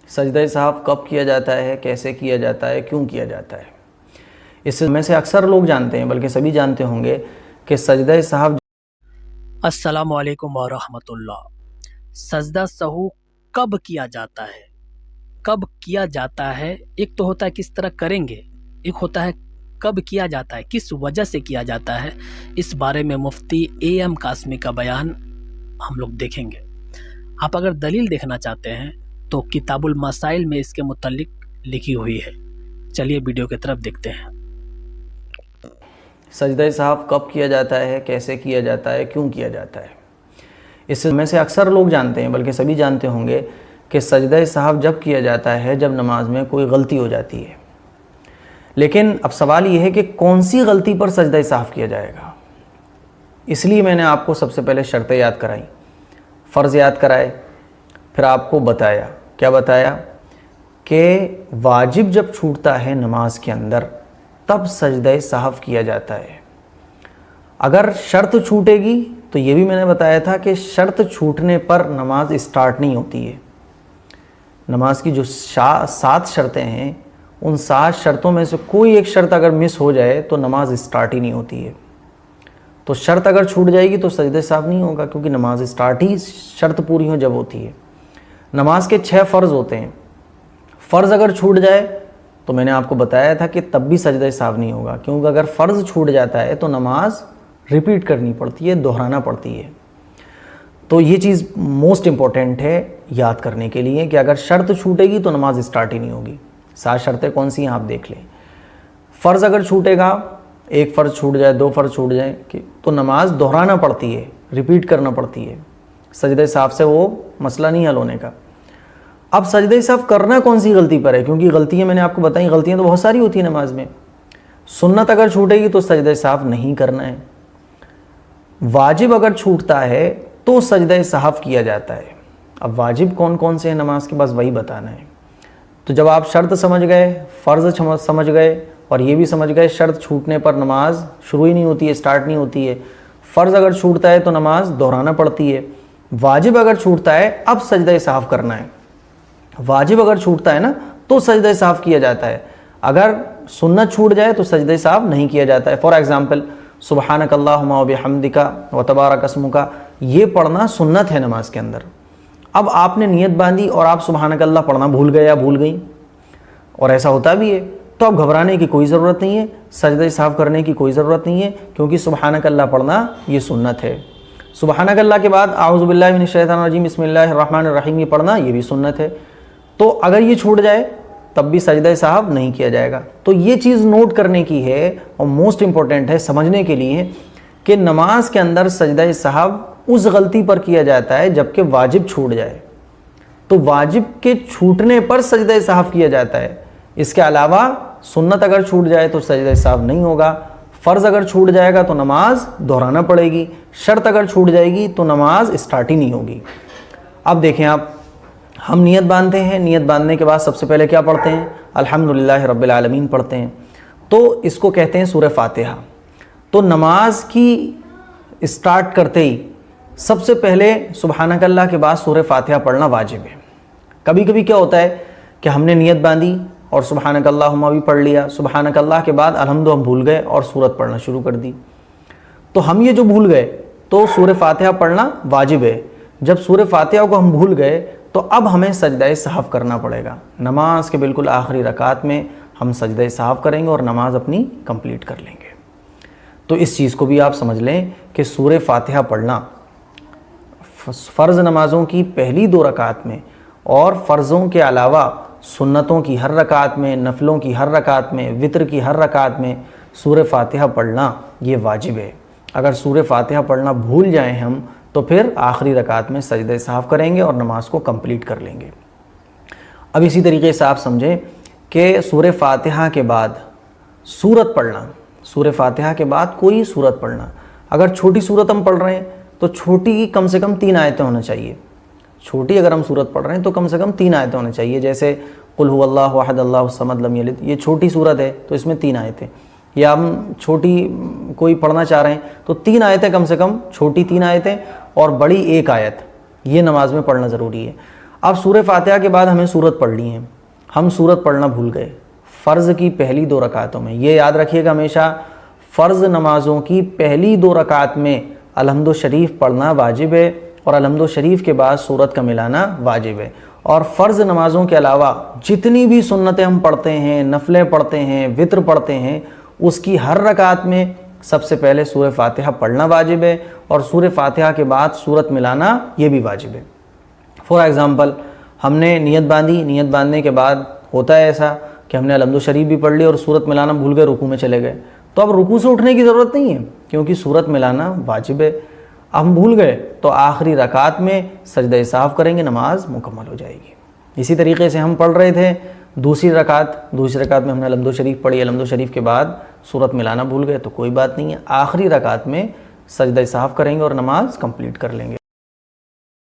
سجدہ سہو کب کیا جاتا ہے، کیسے کیا جاتا ہے، کیوں کیا جاتا ہے؟ اس میں سے اکثر لوگ جانتے ہیں، بلکہ سبھی جانتے ہوں گے کہ سجدہ سہو السلام علیکم ورحمۃ اللہ۔ سجدہ سہو کب کیا جاتا ہے؟ کب کیا جاتا ہے؟ ایک تو ہوتا ہے کس طرح کریں گے، ایک ہوتا ہے کب کیا جاتا ہے، کس وجہ سے کیا جاتا ہے۔ اس بارے میں مفتی اے ایم قاسمی کا بیان ہم لوگ دیکھیں گے۔ آپ اگر دلیل دیکھنا چاہتے ہیں تو کتاب المسائل میں اس کے متعلق لکھی ہوئی ہے۔ چلیے ویڈیو کی طرف دیکھتے ہیں۔ سجدہ سہو کب کیا جاتا ہے، کیسے کیا جاتا ہے، کیوں کیا جاتا ہے؟ اس میں سے اکثر لوگ جانتے ہیں، بلکہ سبھی جانتے ہوں گے کہ سجدہ سہو جب کیا جاتا ہے جب نماز میں کوئی غلطی ہو جاتی ہے۔ لیکن اب سوال یہ ہے کہ کون سی غلطی پر سجدہ سہو کیا جائے گا؟ اس لیے میں نے آپ کو سب سے پہلے شرطیں یاد کرائی، فرض یاد کرائے، پھر آپ کو بتایا، کیا بتایا کہ واجب جب چھوٹتا ہے نماز کے اندر تب سجدہ سہو کیا جاتا ہے۔ اگر شرط چھوٹے گی تو یہ بھی میں نے بتایا تھا کہ شرط چھوٹنے پر نماز اسٹارٹ نہیں ہوتی ہے۔ نماز کی جو 7 شرطیں ہیں، ان 7 شرطوں میں سے کوئی ایک شرط اگر مس ہو جائے تو نماز اسٹارٹ ہی نہیں ہوتی ہے۔ تو شرط اگر چھوٹ جائے گی تو سجدہ سہو نہیں ہوگا، کیونکہ نماز اسٹارٹ ہی شرط پوری ہو جب ہوتی ہے۔ نماز کے 6 فرض ہوتے ہیں، فرض اگر چھوٹ جائے تو میں نے آپ کو بتایا تھا کہ تب بھی سجدہ سہو نہیں ہوگا، کیونکہ اگر فرض چھوٹ جاتا ہے تو نماز ریپیٹ کرنی پڑتی ہے، دہرانا پڑتی ہے۔ تو یہ چیز موسٹ امپورٹنٹ ہے یاد کرنے کے لیے کہ اگر شرط چھوٹے گی تو نماز اسٹارٹ ہی نہیں ہوگی۔ 7 شرطیں کون سی ہیں آپ دیکھ لیں۔ فرض اگر چھوٹے گا، ایک فرض چھوٹ جائے، 2 فرض چھوٹ جائیں تو نماز دہرانا پڑتی ہے، ریپیٹ کرنا پڑتی ہے۔ سجدہ سہو سے وہ مسئلہ نہیں حل ہونے کا۔ اب سجدہ سہو کرنا کون سی غلطی پر ہے، کیونکہ غلطیاں میں نے آپ کو بتائیں، غلطیاں تو بہت ساری ہوتی ہیں نماز میں۔ سنت اگر چھوٹے گی تو سجدہ سہو نہیں کرنا ہے۔ واجب اگر چھوٹتا ہے تو سجدہ سہو کیا جاتا ہے۔ اب واجب کون کون سے ہیں نماز کے، بس وہی بتانا ہے۔ تو جب آپ شرط سمجھ گئے، فرض سمجھ گئے، اور یہ بھی سمجھ گئے شرط چھوٹنے پر نماز شروع ہی نہیں ہوتی ہے، اسٹارٹ نہیں ہوتی ہے، فرض اگر چھوٹتا ہے تو نماز دہرانا پڑتی ہے، واجب اگر چھوٹتا ہے اب سجدہ سہو کرنا ہے۔ واجب اگر چھوٹتا ہے نا تو سجدہ سہو کیا جاتا ہے، اگر سنت چھوٹ جائے تو سجدہ سہو نہیں کیا جاتا ہے۔ فار ایگزامپل سبحانک اللہم و بحمدک و تبارک اسمک، یہ پڑھنا سنت ہے نماز کے اندر۔ اب آپ نے نیت باندھی اور آپ سبحانک اللہ پڑھنا بھول گئے یا بھول گئیں، اور ایسا ہوتا بھی ہے، تو اب گھبرانے کی کوئی ضرورت نہیں ہے، سجدہ سہو کرنے کی کوئی ضرورت نہیں ہے، کیونکہ سبحانک اللہ پڑھنا یہ سنت ہے۔ سبحانک اللہ کے بعد اعوذ باللہ من الشیطان الرجیم بسم اللہ الرحمن الرحیم یہ پڑھنا یہ بھی سنت ہے۔ تو اگر یہ چھوٹ جائے تب بھی سجدہ سہو نہیں کیا جائے گا۔ تو یہ چیز نوٹ کرنے کی ہے اور موسٹ امپورٹنٹ ہے سمجھنے کے لیے کہ نماز کے اندر سجدہ سہو اس غلطی پر کیا جاتا ہے جب کہ واجب چھوٹ جائے، تو واجب کے چھوٹنے پر سجدہ سہو کیا جاتا ہے۔ اس کے علاوہ سنت اگر چھوٹ جائے تو سجدہ سہو نہیں ہوگا، فرض اگر چھوٹ جائے گا تو نماز دہرانا پڑے گی، شرط اگر چھوٹ جائے گی تو نماز اسٹارٹ ہی نہیں ہوگی۔ اب دیکھیں آپ، ہم نیت باندھتے ہیں، نیت باندھنے کے بعد سب سے پہلے کیا پڑھتے ہیں؟ الحمدللہ رب العالمین پڑھتے ہیں، تو اس کو کہتے ہیں سورہ فاتحہ۔ تو نماز کی اسٹارٹ کرتے ہی سب سے پہلے سبحانک اللہ کے بعد سورہ فاتحہ پڑھنا واجب ہے۔ کبھی کبھی کیا ہوتا ہے کہ ہم نے نیت باندھی اور سبحانک اللہم بھی پڑھ لیا، سبحانک اللہ کے بعد الحمد ہم بھول گئے اور سورت پڑھنا شروع کر دی، تو ہم یہ جو بھول گئے تو سورہ فاتحہ پڑھنا واجب ہے۔ جب سورہ فاتحہ کو ہم بھول گئے تو اب ہمیں سجدہ سہو کرنا پڑے گا۔ نماز کے بالکل آخری رکعت میں ہم سجدہ سہو کریں گے اور نماز اپنی کمپلیٹ کر لیں گے۔ تو اس چیز کو بھی آپ سمجھ لیں کہ سورہ فاتحہ پڑھنا فرض نمازوں کی پہلی 2 رکعت میں اور فرضوں کے علاوہ سنتوں کی ہر رکعت میں، نفلوں کی ہر رکعت میں، وتر کی ہر رکعت میں سورہ فاتحہ پڑھنا یہ واجب ہے۔ اگر سورہ فاتحہ پڑھنا بھول جائیں ہم تو پھر آخری رکعت میں سجدہ سہو کریں گے اور نماز کو کمپلیٹ کر لیں گے۔ اب اسی طریقے سے آپ سمجھیں کہ سورہ فاتحہ کے بعد سورت پڑھنا، سورہ فاتحہ کے بعد کوئی سورت پڑھنا، اگر چھوٹی سورت ہم پڑھ رہے ہیں تو چھوٹی کم سے کم 3 آیتیں ہونا چاہیے۔ چھوٹی اگر ہم سورت پڑھ رہے ہیں تو کم سے کم 3 آیتیں ہونا چاہیے، جیسے قل هو اللہ احد اللہ الصمد لم یلد، یہ چھوٹی سورت ہے تو اس میں 3 آیتیں، یا ہم چھوٹی کوئی پڑھنا چاہ رہے ہیں تو 3 آیتیں کم سے کم، چھوٹی 3 آیتیں اور بڑی 1 آیت، یہ نماز میں پڑھنا ضروری ہے۔ اب سورہ فاتحہ کے بعد ہمیں سورت پڑھنی ہے، ہم سورت پڑھنا بھول گئے فرض کی پہلی 2 رکعتوں میں۔ یہ یاد رکھیے گا ہمیشہ، فرض نمازوں کی پہلی 2 رکعت میں الحمد شریف پڑھنا واجب ہے اور الحمد شریف کے بعد سورت کا ملانا واجب ہے۔ اور فرض نمازوں کے علاوہ جتنی بھی سنتیں ہم پڑھتے ہیں، نفلیں پڑھتے ہیں، وطر پڑھتے ہیں، اس کی ہر رکعت میں سب سے پہلے سورہ فاتحہ پڑھنا واجب ہے اور سورہ فاتحہ کے بعد سورت ملانا یہ بھی واجب ہے۔ فار ایگزامپل ہم نے نیت باندھی، نیت باندھنے کے بعد ہوتا ہے ایسا کہ ہم نے الحمد شریف بھی پڑھ لی اور سورت ملانا بھول گئے، رکوع میں چلے گئے، تو اب رکوع سے اٹھنے کی ضرورت نہیں ہے کیونکہ سورت ملانا واجب ہے۔ ہم بھول گئے تو آخری رکعت میں سجدہ سہو کریں گے، نماز مکمل ہو جائے گی۔ اسی طریقے سے ہم پڑھ رہے تھے دوسری رکعت میں ہم نے الحمد شریف پڑھی، الحمد شریف کے بعد سورت ملانا بھول گئے تو کوئی بات نہیں ہے، آخری رکعت میں سجدہ سہو کریں گے اور نماز کمپلیٹ کر لیں گے۔